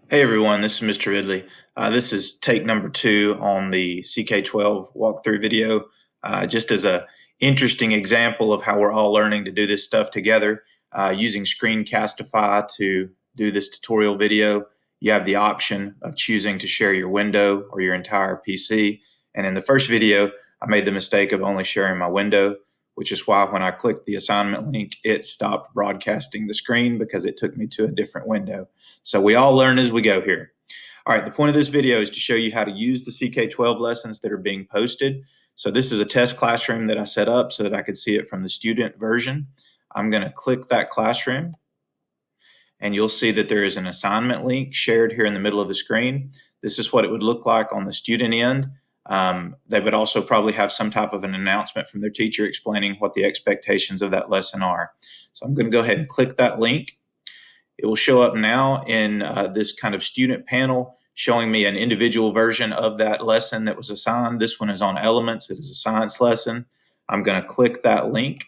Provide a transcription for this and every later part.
Hey everyone, this is Mr. Ridley. This is take number 2 on the CK12 walkthrough video. Just as a interesting example of how we're all learning to do this stuff together, using Screencastify to do this tutorial video, you have the option of choosing to share your window or your entire PC. And in the first video, I made the mistake of only sharing my window, which is why when I clicked the assignment link, it stopped broadcasting the screen because it took me to a different window. So we all learn as we go here. All right, the point of this video is to show you how to use the CK12 lessons that are being posted. So this is a test classroom that I set up so that I could see it from the student version. I'm going to click that classroom, and you'll see that there is an assignment link shared here in the middle of the screen. This is what it would look like on the student end. They would also probably have some type of an announcement from their teacher explaining what the expectations of that lesson are. So I'm going to go ahead and click that link. It will show up now in this kind of student panel showing me an individual version of that lesson that was assigned. This one is on elements. It is a science lesson. I'm going to click that link,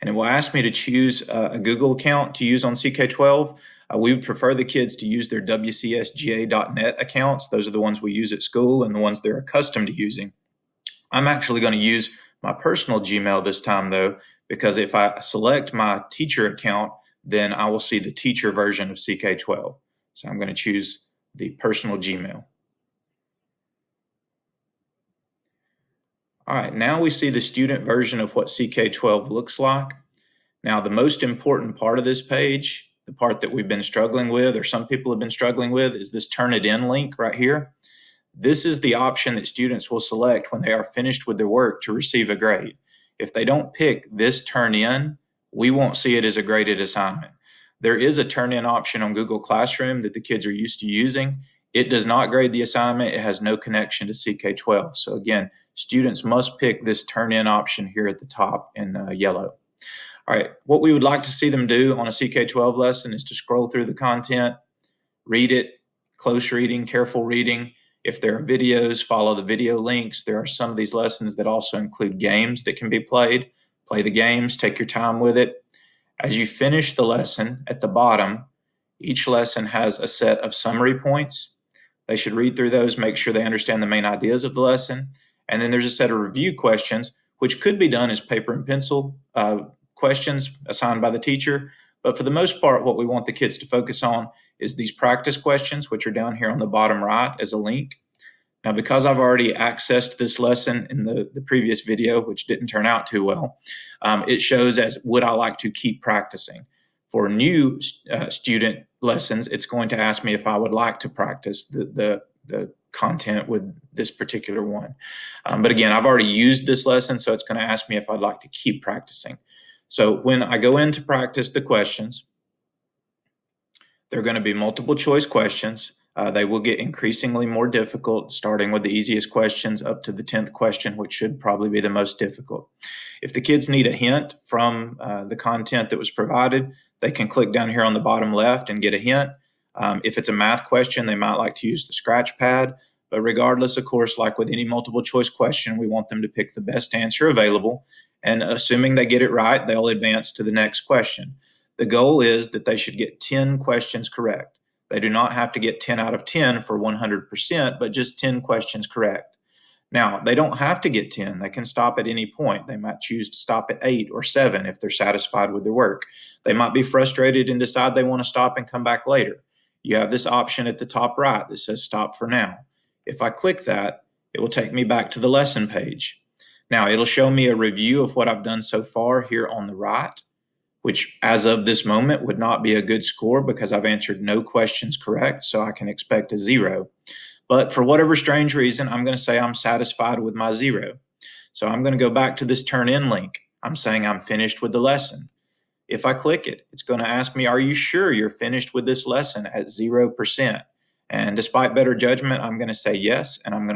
and it will ask me to choose a Google account to use on CK12. We would prefer the kids to use their WCSGA.net accounts. Those are the ones we use at school and the ones they're accustomed to using. I'm actually going to use my personal Gmail this time, though, because if I select my teacher account, then I will see the teacher version of CK12. So I'm going to choose the personal Gmail. All right, now we see the student version of what CK12 looks like. Now, the most important part of this page, the part that we've been struggling with, or some people have been struggling with, is this Turnitin link right here. This is the option that students will select when they are finished with their work to receive a grade. If they don't pick this turn in, we won't see it as a graded assignment. There is a turn in option on Google Classroom that the kids are used to using. It does not grade the assignment. It has no connection to CK12. So again, students must pick this turn in option here at the top in yellow. All right, what we would like to see them do on a CK12 lesson is to scroll through the content, read it, close reading, careful reading. If there are videos, follow the video links. There are some of these lessons that also include games that can be played. Play the games, take your time with it. As you finish the lesson at the bottom, each lesson has a set of summary points. They should read through those, make sure they understand the main ideas of the lesson. And then there's a set of review questions, which could be done as paper and pencil questions assigned by the teacher. But for the most part, what we want the kids to focus on is these practice questions, which are down here on the bottom right as a link. Now, because I've already accessed this lesson in the previous video, which didn't turn out too well, it shows as would I like to keep practicing. For new student lessons, it's going to ask me if I would like to practice the content with this particular one. But again, I've already used this lesson, so it's going to ask me if I'd like to keep practicing. So when I go in to practice the questions, they're going to be multiple choice questions. They will get increasingly more difficult, starting with the easiest questions up to the 10th question, which should probably be the most difficult. If the kids need a hint from the content that was provided, they can click down here on the bottom left and get a hint. If it's a math question, they might like to use the scratch pad. But regardless, of course, like with any multiple choice question, we want them to pick the best answer available. And assuming they get it right, they'll advance to the next question. The goal is that they should get 10 questions correct. They do not have to get 10 out of 10 for 100%, but just 10 questions correct. Now, they don't have to get 10. They can stop at any point. They might choose to stop at 8 or 7 if they're satisfied with their work. They might be frustrated and decide they want to stop and come back later. You have this option at the top right that says stop for now. If I click that, it will take me back to the lesson page. Now, it'll show me a review of what I've done so far here on the right, which as of this moment would not be a good score because I've answered no questions correct, so I can expect a 0. But for whatever strange reason, I'm going to say I'm satisfied with my 0. So I'm going to go back to this turn in link. I'm saying I'm finished with the lesson. If I click it, it's going to ask me, are you sure you're finished with this lesson at 0%? And despite better judgment, I'm going to say yes, and I'm going to